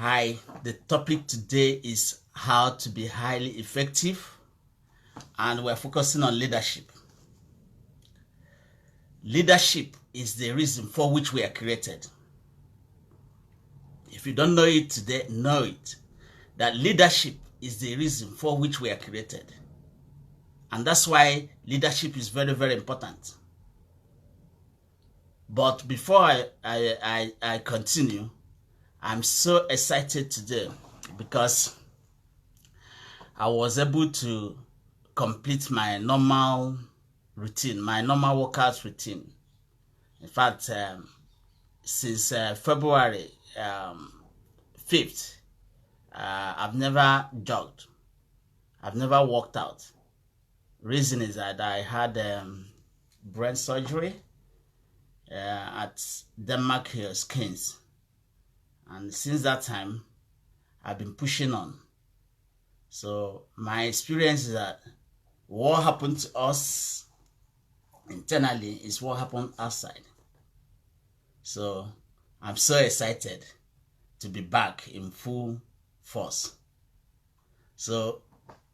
Hi, the topic today is how to be highly effective, and we're focusing on leadership. Leadership is the reason for which we are created. If you don't know it today, know it. That leadership is the reason for which we are created. And that's why leadership is very, very important. But before I continue, I'm so excited today because I was able to complete my normal routine, my normal workout routine. In fact, since February 5th, I've never jogged. I've never worked out. Reason is that I had brain surgery at Denmark Skins. And since that time, I've been pushing on. So my experience is that what happened to us internally is what happened outside. So I'm so excited to be back in full force. So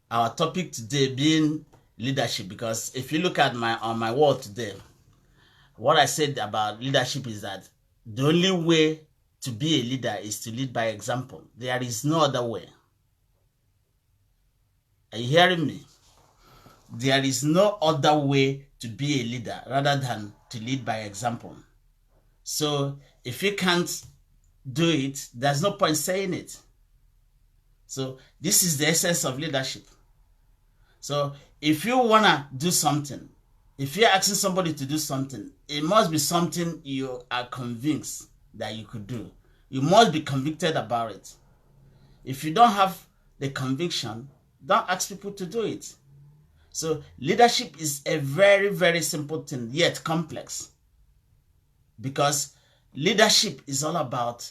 our topic today being leadership, because if you look at my wall today, what I said about leadership is that the only way to be a leader is to lead by example. There is no other way. Are you hearing me? There is no other way to be a leader rather than to lead by example. So if you can't do it, there's no point saying it. So this is the essence of leadership. So if you want to do something, if you're asking somebody to do something, it must be something you are convinced that you could do. You must be convicted about it. If you don't have the conviction, don't ask people to do it. So leadership is a very, very simple thing, yet complex. Because leadership is all about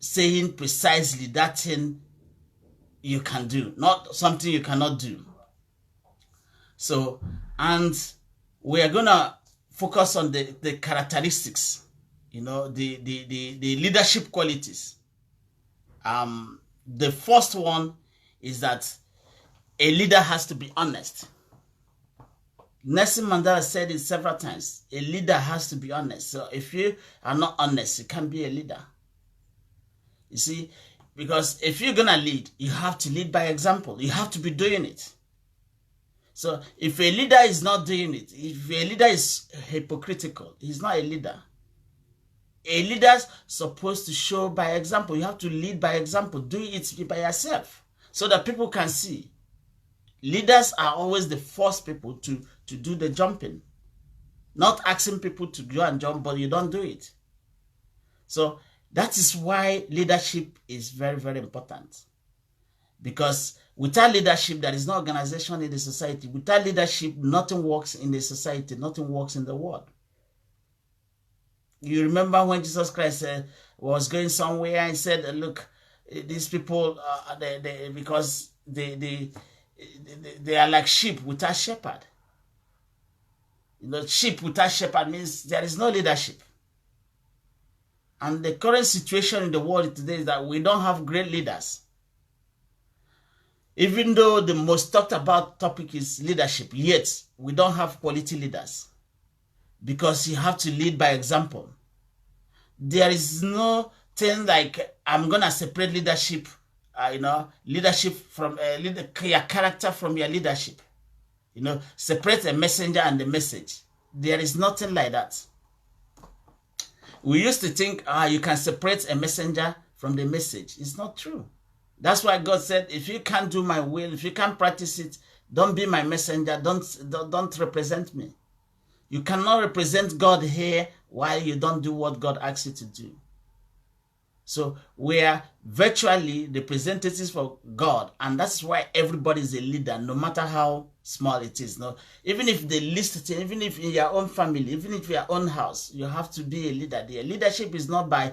saying precisely that thing you can do, not something you cannot do. So, and we are going to focus on the characteristics, the leadership qualities. The first one is that a leader has to be honest. Nelson Mandela said it several times. A leader has to be honest. So if you are not honest, you can't be a leader. You see, because if you're going to lead, you have to lead by example. You have to be doing it. So if a leader is not doing it, if a leader is hypocritical, he's not a leader. A leader's supposed to show by example. You have to lead by example. Do it by yourself so that people can see. Leaders are always the first people to do the jumping. Not asking people to go and jump, but you don't do it. So that is why leadership is very, very important. Because without leadership, there is no organization in the society. Without leadership, nothing works in the society. Nothing works in the world. You remember when Jesus Christ was going somewhere and said, look, these people, because they are like sheep without shepherd. Sheep without shepherd means there is no leadership. And the current situation in the world today is that we don't have great leaders. Even though the most talked about topic is leadership, yet we don't have quality leaders. Because you have to lead by example. There is no thing like I'm going to separate leadership, leadership from your character from your leadership. Separate a messenger and the message. There is nothing like that. We used to think you can separate a messenger from the message. It's not true. That's why God said, if you can't do my will, if you can't practice it, don't be my messenger. Don't represent me. You cannot represent God here while you don't do what God asks you to do. So we are virtually representatives for God, and that's why everybody is a leader, no matter how small it is. No, even if the least, even if in your own family, even if your own house, you have to be a leader. The leadership is not by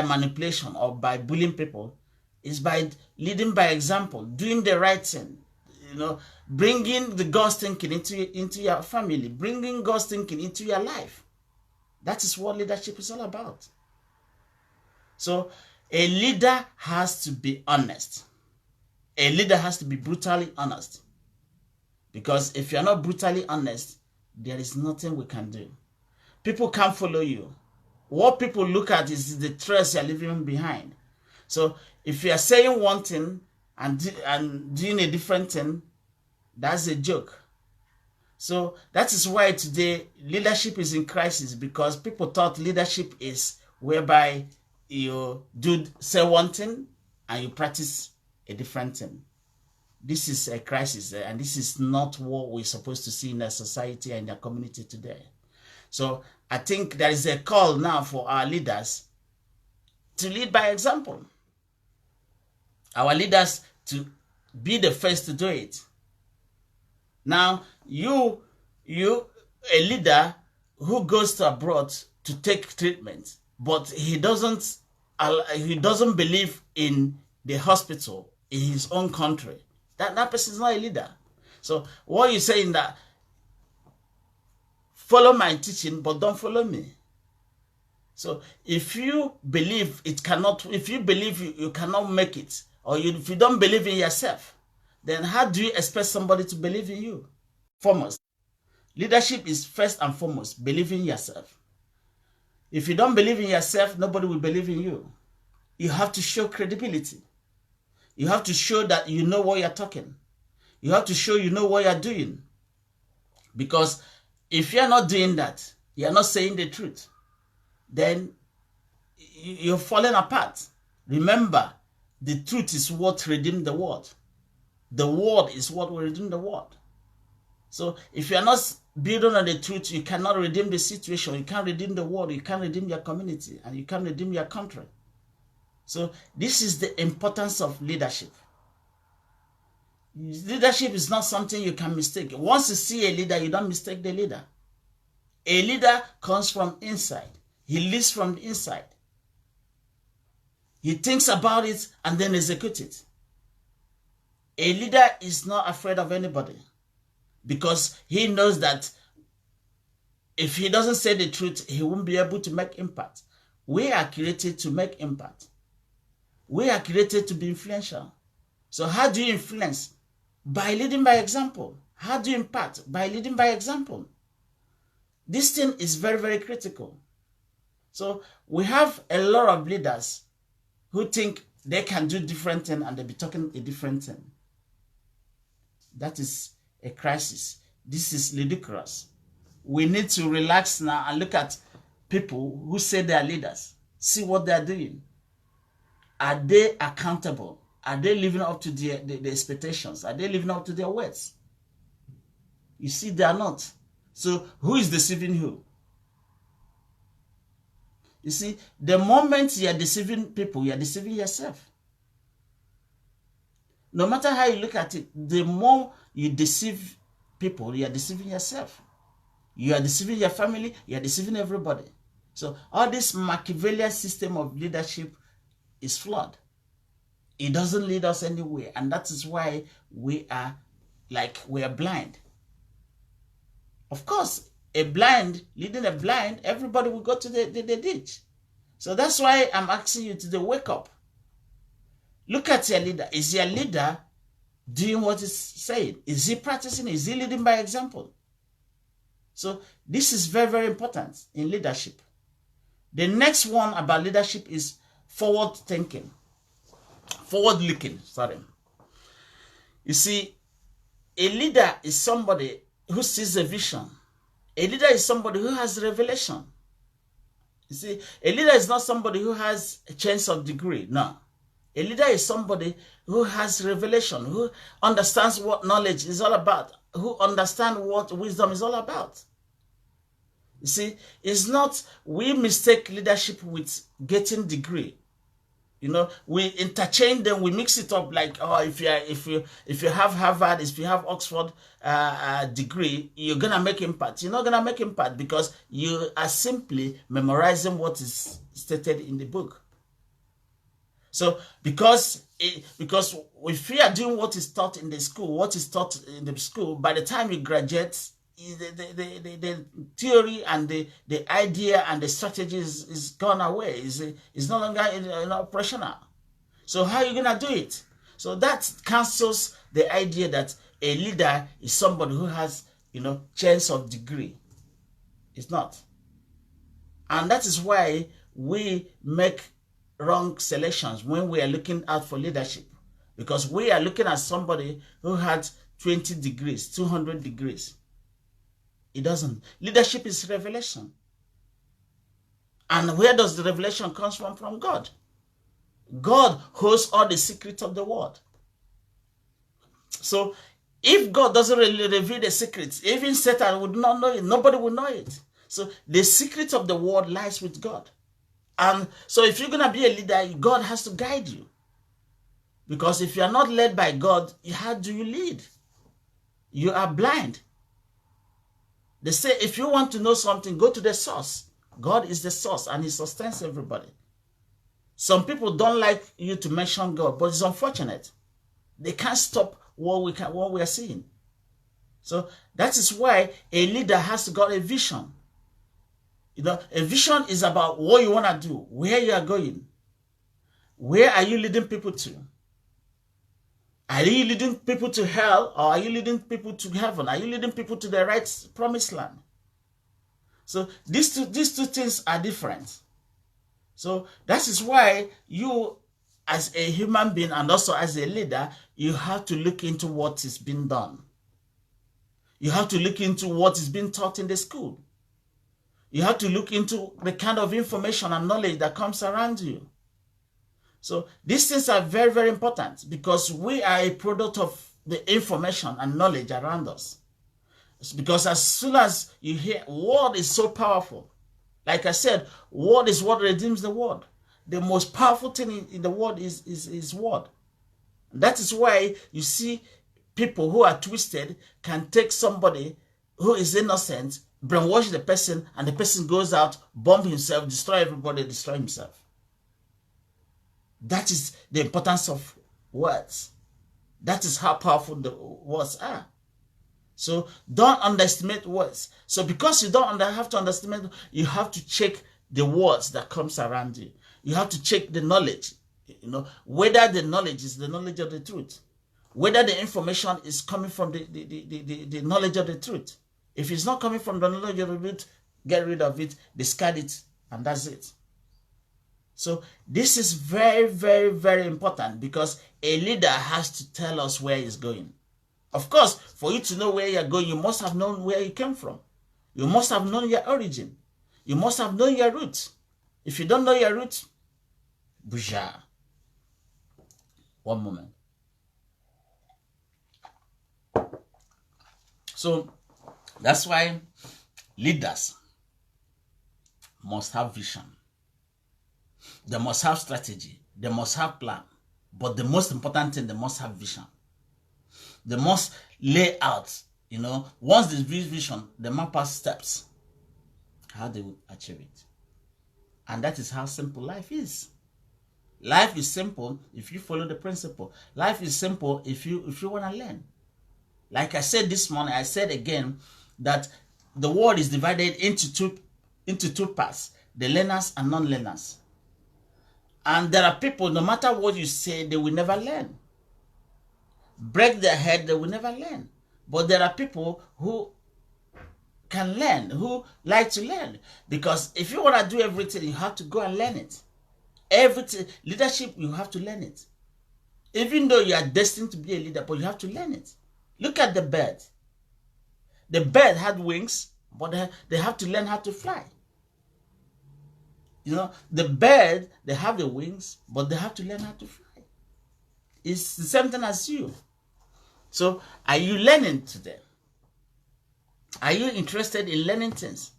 manipulation or by bullying people. It's by leading by example, doing the right thing. Bringing the God's thinking into your family, bringing God's thinking into your life. That is what leadership is all about. So A leader has to be honest. A leader has to be brutally honest. Because if you're not brutally honest, there is nothing we can do. People can't follow you. What people look at is the trace you're leaving behind. So if you are saying one thing and doing a different thing, that's a joke. So that is why today leadership is in crisis, because people thought leadership is whereby you say one thing and you practice a different thing. This is a crisis, and this is not what we're supposed to see in our society and in our community today. So I think there is a call now for our leaders to lead by example. Our leaders to be the first to do it. Now, you a leader who goes to abroad to take treatment, but he doesn't believe in the hospital in his own country. That person is not a leader. So what you're saying that follow my teaching, but don't follow me. So if you believe you cannot make it, or if you don't believe in yourself, then how do you expect somebody to believe in you? Foremost, leadership is first and foremost believing in yourself. If you don't believe in yourself, nobody will believe in you. You have to show credibility. You have to show that you know what you're talking. You have to show you know what you're doing. Because if you're not doing that, you're not saying the truth, then you're falling apart. Remember, the truth is what redeemed the world. The word is what will redeem the world. So if you're not building on the truth, you cannot redeem the situation. You can't redeem the world. You can't redeem your community. And you can't redeem your country. So this is the importance of leadership. Leadership is not something you can mistake. Once you see a leader, you don't mistake the leader. A leader comes from inside. He leads from the inside. He thinks about it and then executes it. A leader is not afraid of anybody, because he knows that if he doesn't say the truth, he won't be able to make impact. We are created to make impact. We are created to be influential. So how do you influence? By leading by example. How do you impact? By leading by example. This thing is very, very critical. So we have a lot of leaders who think they can do different things and they'll be talking a different thing. That is a crisis. This is ludicrous. We need to relax now and look at people who say they are leaders. See what they are doing. Are they accountable? Are they living up to the expectations? Are they living up to their words? You see, they are not. So who is deceiving who? You see, the moment you are deceiving people, you are deceiving yourself. No matter how you look at it, the more you deceive people, you are deceiving yourself. You are deceiving your family, you are deceiving everybody. So all this Machiavellian system of leadership is flawed. It doesn't lead us anywhere, and that is why we are blind. Of course, leading a blind, everybody will go to the ditch. So that's why I'm asking you to wake up. Look at your leader. Is your leader doing what he's saying? Is he practicing? Is he leading by example? So this is very, very important in leadership. The next one about leadership is forward thinking. Forward looking, sorry. You see, a leader is somebody who sees a vision. A leader is somebody who has revelation. You see, a leader is not somebody who has a chance of degree. No. A leader is somebody who has revelation, who understands what knowledge is all about, who understands what wisdom is all about. You see, it's not, we mistake leadership with getting degree. You know, we interchange them, we mix it up like, oh, if you have Harvard, if you have Oxford degree, you're gonna make impact. You're not gonna make impact because you are simply memorizing what is stated in the book. So because if you are doing what is taught in the school, by the time you graduate, the theory and the idea and the strategy is gone away. Is no longer operational. So how are you going to do it? So that cancels the idea that a leader is somebody who has, chance of degree. It's not. And that is why we make wrong selections when we are looking out for leadership. Because we are looking at somebody who had 20 degrees, 200 degrees. It doesn't. Leadership is revelation. And where does the revelation come from? From God. God holds all the secrets of the world. So if God doesn't really reveal the secrets, even Satan would not know it. Nobody would know it. So the secret of the world lies with God. And so if you're going to be a leader, God has to guide you. Because if you are not led by God, how do you lead? You are blind. They say if you want to know something, go to the source. God is the source and he sustains everybody. Some people don't like you to mention God, but it's unfortunate. They can't stop what we are seeing. So that is why a leader has to got a vision. A vision is about what you want to do, where you are going. Where are you leading people to? Are you leading people to hell or are you leading people to heaven? Are you leading people to the right promised land? So these two things are different. So that is why you, as a human being and also as a leader, you have to look into what is being done. You have to look into what is being taught in the school. You have to look into the kind of information and knowledge that comes around you. So these things are very, very important because we are a product of the information and knowledge around us. It's because as soon as you hear, word is so powerful. Like I said, word is what redeems the world. The most powerful thing in the world is word. That is why you see people who are twisted can take somebody who is innocent, brainwash the person, and the person goes out, bomb himself, destroy everybody, destroy himself. That is the importance of words. That is how powerful the words are. So don't underestimate words. So because you don't have to underestimate, you have to check the words that comes around you. You have to check the knowledge, whether the knowledge is the knowledge of the truth, whether the information is coming from the knowledge of the truth. If it's not coming from the knowledge of the truth, get rid of it, discard it, and that's it. So this is very, very, very important because a leader has to tell us where he's going. Of course, for you to know where you're going, you must have known where you came from. You must have known your origin. You must have known your roots. If you don't know your roots, bouja. One moment. So that's why leaders must have vision. They must have strategy. They must have plan. But the most important thing, they must have vision. They must lay out, once there's vision, they map out steps, how they will achieve it. And that is how simple life is. Life is simple if you follow the principle. Life is simple if you want to learn. Like I said this morning, I said again that the world is divided into two parts, the learners and non-learners. And there are people, no matter what you say, they will never learn. Break their head, they will never learn. But there are people who can learn, who like to learn. Because if you want to do everything, you have to go and learn it. Everything, leadership, you have to learn it. Even though you are destined to be a leader, but you have to learn it. Look at the bird. The bird had wings, but they have to learn how to fly. The bird, they have the wings, but they have to learn how to fly. It's the same thing as you. So, are you learning today? Are you interested in learning things?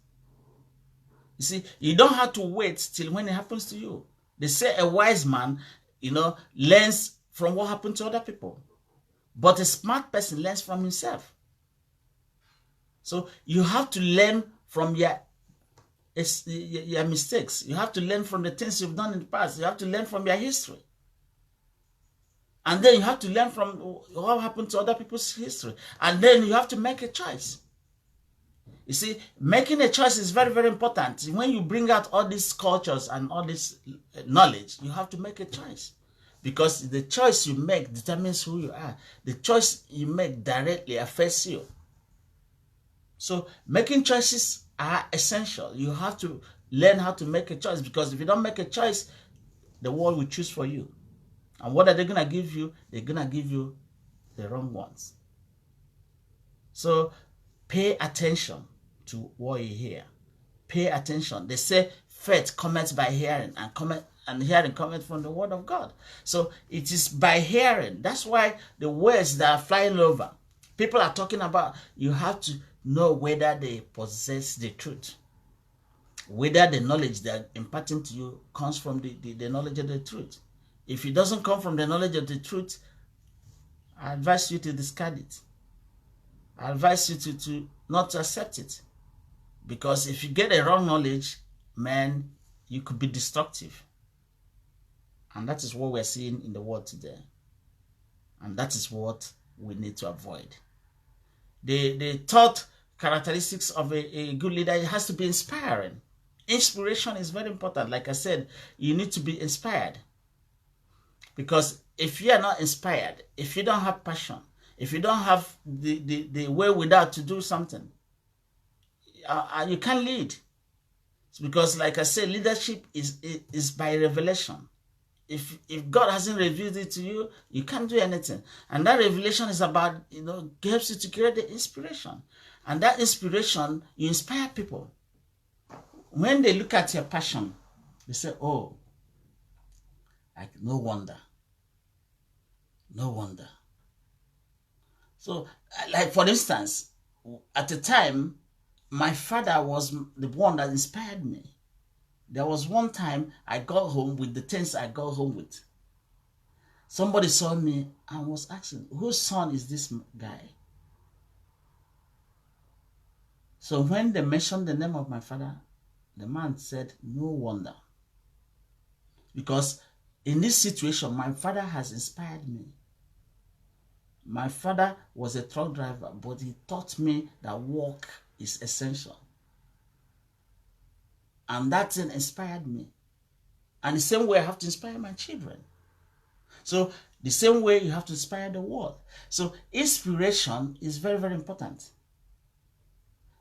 You see, you don't have to wait till when it happens to you. They say a wise man, learns from what happened to other people. But a smart person learns from himself. So, you have to learn from your mistakes. You have to learn from the things you've done in the past. You have to learn from your history. And then you have to learn from what happened to other people's history. And then you have to make a choice. You see, making a choice is very, very important. When you bring out all these cultures and all this knowledge, you have to make a choice. Because the choice you make determines who you are. The choice you make directly affects you. So making choices are essential. You have to learn how to make a choice, because if you don't make a choice, the world will choose for you. And what are they going to give you? They're going to give you the wrong ones. So pay attention to what you hear. Pay attention. They say faith cometh by hearing, and hearing cometh from the word of God. So it is by hearing. That's why the words that are flying over, people are talking about, you have to know whether they possess the truth. Whether the knowledge they're imparting to you comes from the knowledge of the truth. If it doesn't come from the knowledge of the truth, I advise you to discard it. I advise you to not to accept it. Because if you get a wrong knowledge, man, you could be destructive. And that is what we're seeing in the world today. And that is what we need to avoid. The third characteristics of a good leader, it has to be inspiring. Inspiration is very important. Like I said, you need to be inspired. Because if you are not inspired, if you don't have passion, if you don't have the way without to do something, you can't lead. It's because, like I said, leadership is by revelation. If God hasn't revealed it to you, you can't do anything. And that revelation is about, helps you to create the inspiration. And that inspiration, you inspire people. When they look at your passion, they say, oh, no wonder. No wonder. So, like for instance, at the time, my father was the one that inspired me. There was one time I got home with the things I got home with. Somebody saw me and was asking, whose son is this guy? So when they mentioned the name of my father, the man said, no wonder. Because in this situation, my father has inspired me. My father was a truck driver, but he taught me that work is essential. And that thing inspired me. And the same way I have to inspire my children. So the same way you have to inspire the world. So inspiration is very, very important.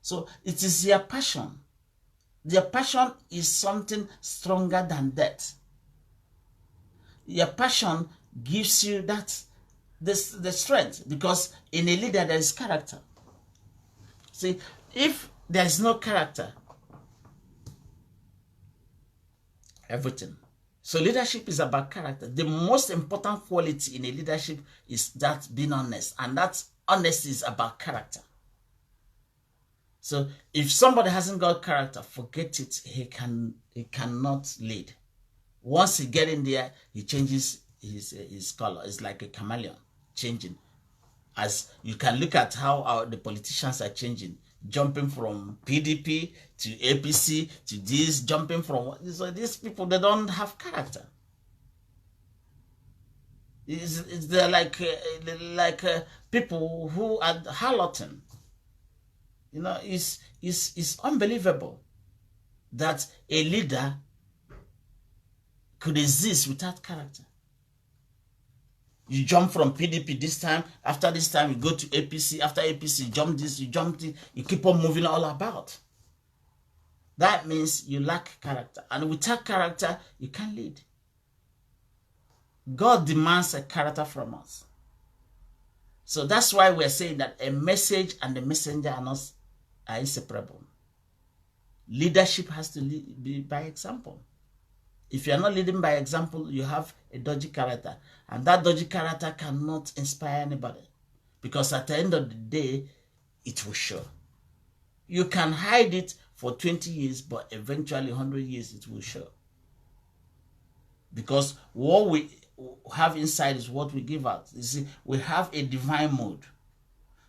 So it is your passion. Your passion is something stronger than death. Your passion gives you the strength, because in a leader there is character. See, if there is no character, everything. So leadership is about character. The most important quality in a leadership is that being honest, and that honesty is about character. So if somebody hasn't got character, forget it. He cannot lead. Once he get in there, he changes his color. It's like a chameleon changing. As you can look at how the politicians are changing, jumping from PDP to APC to this, jumping from... So these people, they don't have character. They're like people who are harlotting. It's unbelievable that a leader could exist without character. You jump from PDP this time, after this time you go to APC, after APC you jump this, you jump this, you keep on moving all about. That means you lack character. And without character, you can't lead. God demands a character from us. So that's why we're saying that a message and the messenger are inseparable. Leadership has to be by example. If you are not leading by example, you have a dodgy character. And that dodgy character cannot inspire anybody. Because at the end of the day, it will show. You can hide it for 20 years, but eventually 100 years it will show. Because what we have inside is what we give out. You see, we have a divine mode.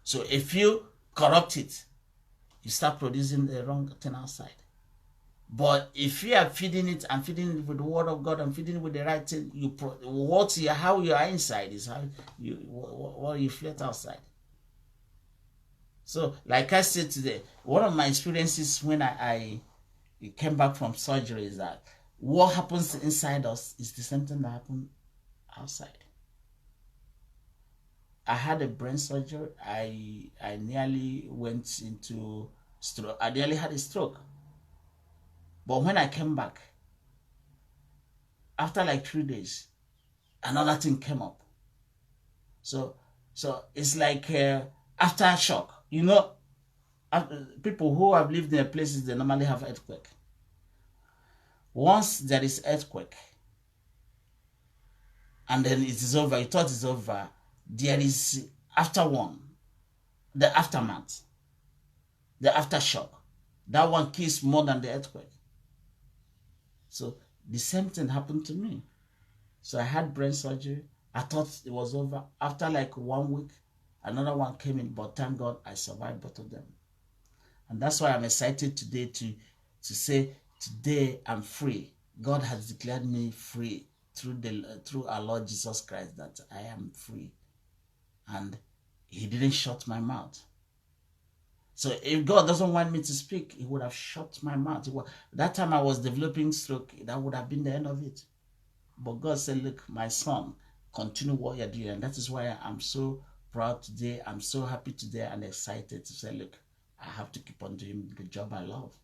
So if you corrupt it, you start producing the wrong thing outside. But if you are feeding it and feeding it with the word of God and feeding it with the right thing, how you are inside is how what you flit outside. So, like I said today, one of my experiences when I came back from surgery is that what happens inside us is the same thing that happened outside. I had a brain surgery. I nearly went into stroke. I nearly had a stroke. But when I came back, after like 3 days, another thing came up. So it's like aftershock. You know, people who have lived in places, they normally have earthquake. Once there is earthquake, and then it is over, you thought it's over, there is after one, the aftermath, the aftershock. That one kills more than the earthquake. So the same thing happened to me. So I had brain surgery. I thought it was over. After like 1 week, another one came in, but thank God I survived both of them. And that's why I'm excited today to say, today I'm free. God has declared me free through our Lord Jesus Christ, that I am free. And he didn't shut my mouth. So if God doesn't want me to speak, he would have shut my mouth. That time I was developing stroke, that would have been the end of it. But God said, look, my son, continue what you're doing. And that is why I'm so proud today. I'm so happy today and excited to say, look, I have to keep on doing the job I love,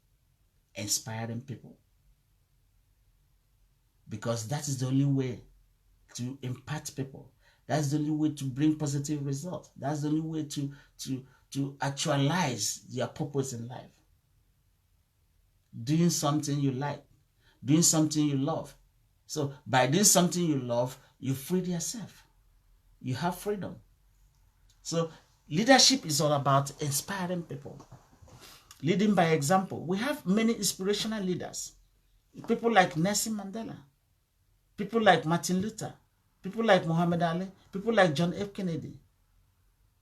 inspiring people. Because that is the only way to impact people. That's the only way to bring positive results. That's the only way to actualize your purpose in life. Doing something you like, doing something you love. So by doing something you love, you free yourself. You have freedom. So leadership is all about inspiring people, leading by example. We have many inspirational leaders. People like Nelson Mandela, people like Martin Luther, people like Muhammad Ali, people like John F. Kennedy,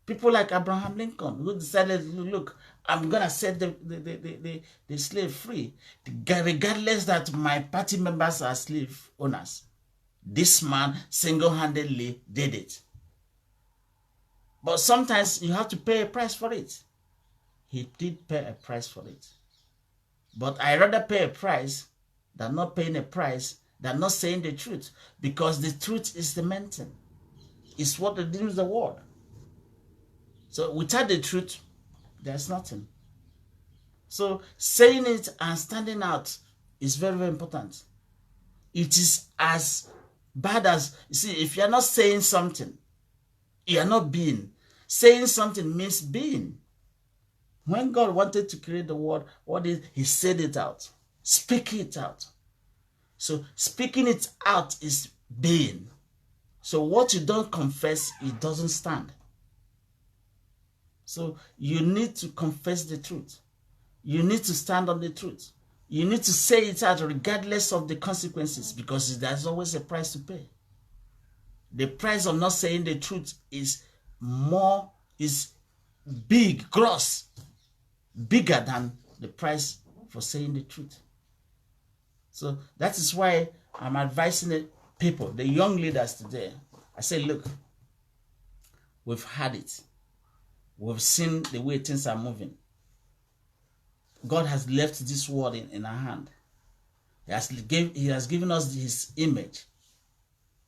people like Abraham Lincoln, who decided, look, I'm going to set the slave free, regardless that my party members are slave owners. This man single-handedly did it. But sometimes you have to pay a price for it. He did pay a price for it. But I rather pay a price than not paying a price, than not saying the truth. Because the truth is the main thing. It's what redeems the world. So without the truth, there's nothing. So saying it and standing out is very, very important. It is as bad as, you see, if you're not saying something, you're not being. Saying something means being. When God wanted to create the world, what is he said it out. Speak it out. So speaking it out is being. So what you don't confess, it doesn't stand. So you need to confess the truth. You need to stand on the truth. You need to say it out regardless of the consequences, because there's always a price to pay. The price of not saying the truth is big, gross, bigger than the price for saying the truth. So that is why I'm advising the people, the young leaders today. I say, look, we've had it. We've seen the way things are moving. God has left this world in our hand. He has given us his image.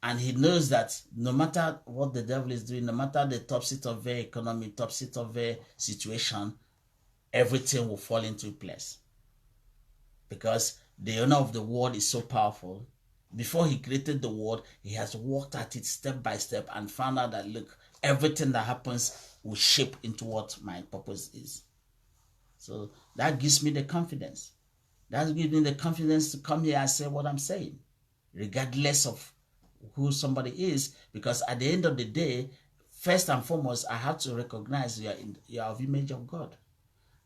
And he knows that no matter what the devil is doing, no matter the topsy-turvy economy, topsy-turvy situation, everything will fall into place. Because the owner of the world is so powerful. Before he created the world, he has walked at it step by step and found out that, look, everything that happens will shape into what my purpose is. So that gives me the confidence. That gives me the confidence to come here and say what I'm saying, regardless of who somebody is, because at the end of the day, first and foremost, I have to recognize you are of image of God.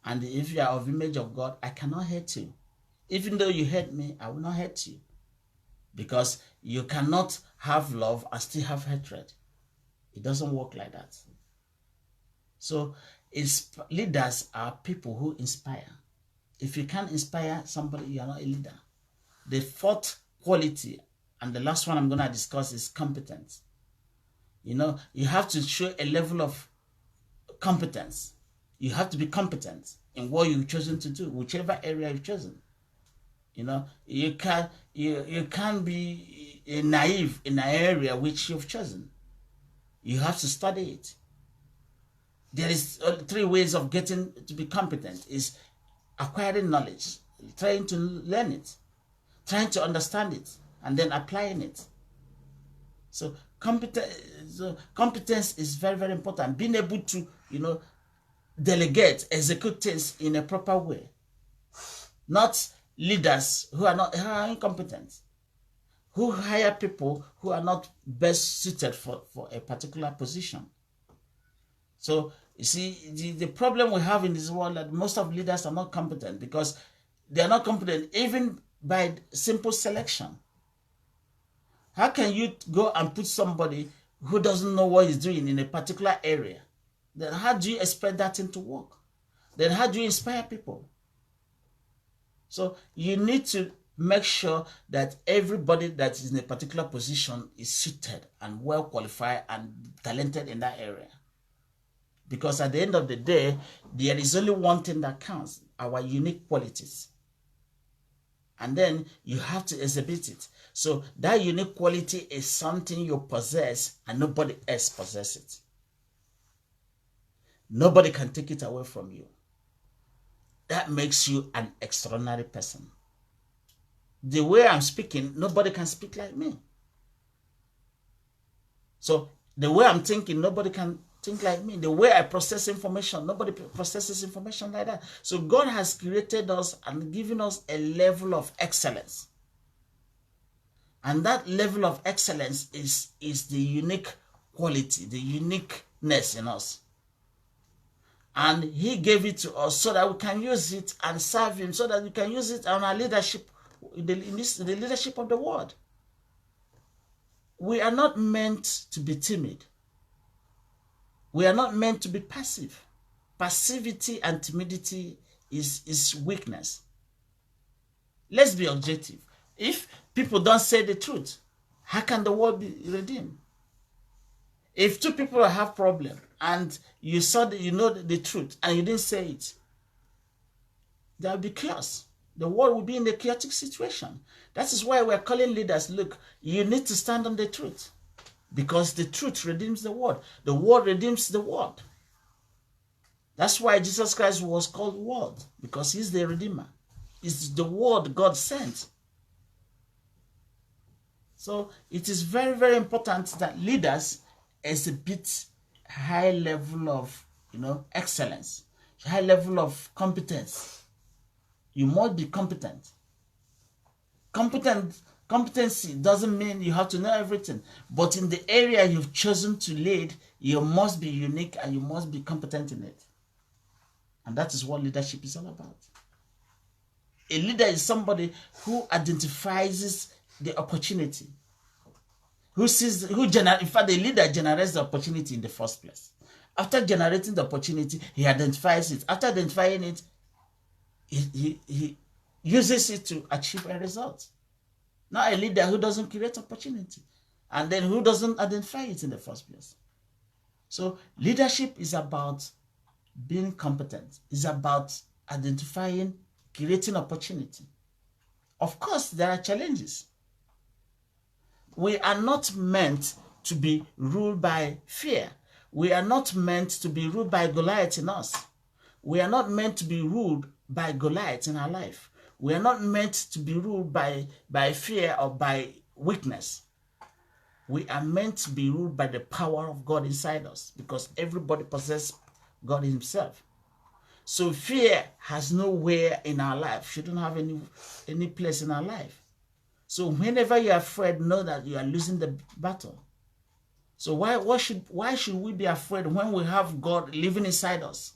And if you are of image of God, I cannot hurt you. Even though you hurt me, I will not hurt you. Because you cannot have love and still have hatred. It doesn't work like that. So leaders are people who inspire. If you can't inspire somebody, you are not a leader. The fourth quality, and the last one I'm going to discuss, is competence. You know, you have to show a level of competence. You have to be competent in what you've chosen to do, whichever area you've chosen. You know, you can't be naive in an area which you've chosen. You have to study it. There is 3 ways of getting to be competent: is acquiring knowledge, trying to learn it, trying to understand it, and then applying it. So competence is very, very important. Being able to, delegate, execute things in a proper way. Not leaders who are incompetent, who hire people who are not best suited for a particular position. So you see, the problem we have in this world that most of leaders are not competent, because they are not competent even by simple selection. How can you go and put somebody who doesn't know what he's doing in a particular area? Then how do you expect that thing to work? Then how do you inspire people? So you need to make sure that everybody that is in a particular position is suited and well qualified and talented in that area. Because at the end of the day, there is only one thing that counts: our unique qualities. And then you have to exhibit it. So that unique quality is something you possess and nobody else possesses it. Nobody can take it away from you. That makes you an extraordinary person. The way I'm speaking, nobody can speak like me. So the way I'm thinking, nobody can think like me. The way I process information, nobody processes information like that. So God has created us and given us a level of excellence. And that level of excellence is the unique quality, the uniqueness in us. And he gave it to us so that we can use it and serve him, so that we can use it on our leadership, in the leadership of the world. We are not meant to be timid. We are not meant to be passive. Passivity and timidity is weakness. Let's be objective. If people don't say the truth, how can the world be redeemed? If 2 people have problem and you saw that you know the truth and you didn't say it, there will be chaos. The world will be in a chaotic situation. That is why we're calling leaders, look, you need to stand on the truth. Because the truth redeems the world. The word redeems the world. That's why Jesus Christ was called Word, because he's the Redeemer. It's the word God sent. So it is very, very important that leaders exhibit high level of, excellence, high level of competence. You must be competent. Competency doesn't mean you have to know everything, but in the area you've chosen to lead, you must be unique and you must be competent in it. And that is what leadership is all about. A leader is somebody who identifies the opportunity, in fact, the leader generates the opportunity in the first place. After generating the opportunity, he identifies it. After identifying it, he uses it to achieve a result. Not a leader who doesn't create opportunity and then who doesn't identify it in the first place. So leadership is about being competent. It's about identifying, creating opportunity. Of course, there are challenges. We are not meant to be ruled by fear. We are not meant to be ruled by Goliath in us. We are not meant to be ruled by Goliath in our life. We are not meant to be ruled by fear or by weakness. We are meant to be ruled by the power of God inside us, because everybody possesses God himself. So fear has nowhere in our life, shouldn't have any place in our life. So whenever you're afraid, know that you are losing the battle. So why should we be afraid when we have God living inside us?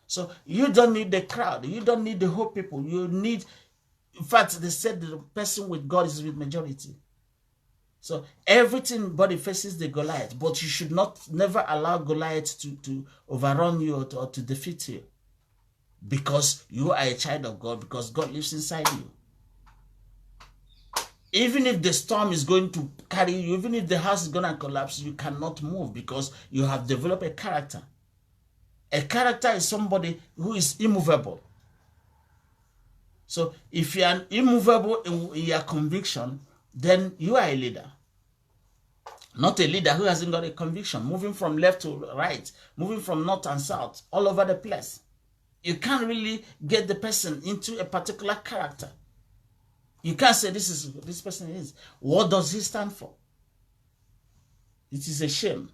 So you don't need the crowd. You don't need the whole people. You need, in fact, they said the person with God is with majority. So everything body faces the Goliath, but you should never allow Goliath to overrun you or to defeat you, because you are a child of God, because God lives inside you. Even if the storm is going to carry you, even if the house is going to collapse, you cannot move, because you have developed a character. A character is somebody who is immovable. So if you are immovable in your conviction, then you are a leader. Not a leader who hasn't got a conviction, moving from left to right, moving from north and south, all over the place. You can't really get the person into a particular character. You can't say this person is. What does he stand for? It is a shame.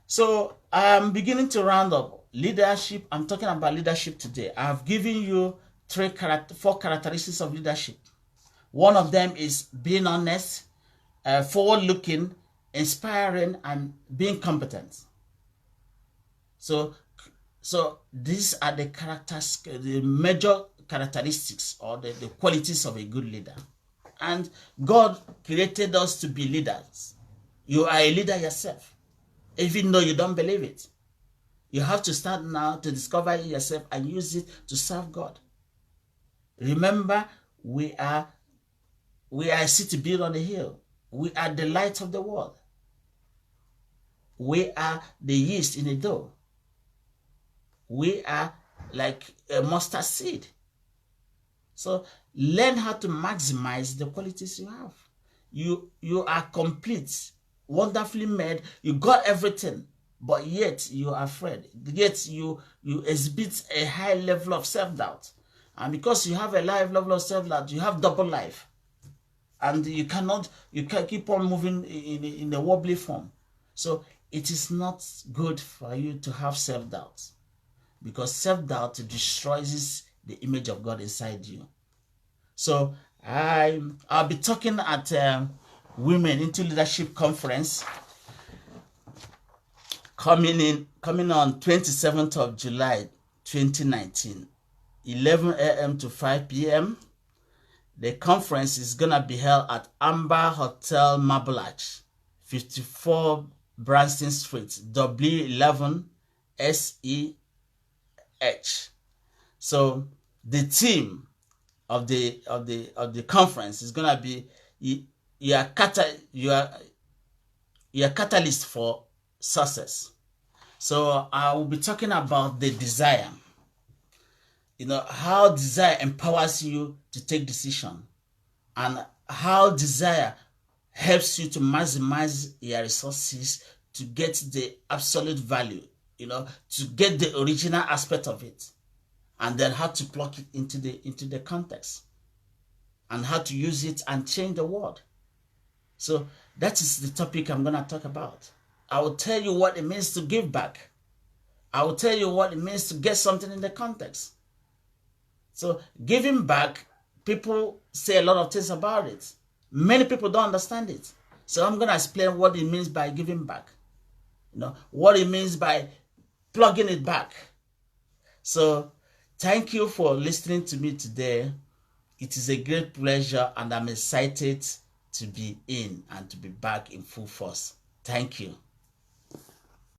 So I'm beginning to round up leadership. I'm talking about leadership today. I've given you 4 characteristics of leadership. One of them is being honest, forward-looking, inspiring, and being competent. So these are the characters, the major characteristics or the qualities of a good leader. And God created us to be leaders. You are a leader yourself, even though you don't believe it. You have to start now to discover it yourself and use it to serve God. Remember, we are a city built on a hill. We are the light of the world. We are the yeast in a dough. We are like a mustard seed. So learn how to maximize the qualities you have. You are complete, wonderfully made. You got everything, but yet you are afraid. Yet you exhibit a high level of self-doubt. And because you have a high level of self-doubt, you have double life. And you can't keep on moving in a wobbly form. So it is not good for you to have self-doubt, because self-doubt destroys the image of God inside you. So I'll be talking at Women into Leadership Conference coming on 27th of July 2019, 11 a.m. to 5 p.m. The conference is going to be held at Amber Hotel Marble Arch, 54 Branston Street, W11 SEH. So the theme of the conference is going to be your catalyst for success. So I will be talking about the desire. How desire empowers you to take decision, and how desire helps you to maximize your resources to get the absolute value, to get the original aspect of it, and then how to plug it into the context, and how to use it and change the world. So that is the topic I'm going to talk about. I will tell you what it means to give back. I will tell you what it means to get something in the context. So giving back, people say a lot of things about it. Many people don't understand it. So I'm going to explain what it means by giving back. What it means by plugging it back. So thank you for listening to me today. It is a great pleasure, and I'm excited to be in and to be back in full force. Thank you.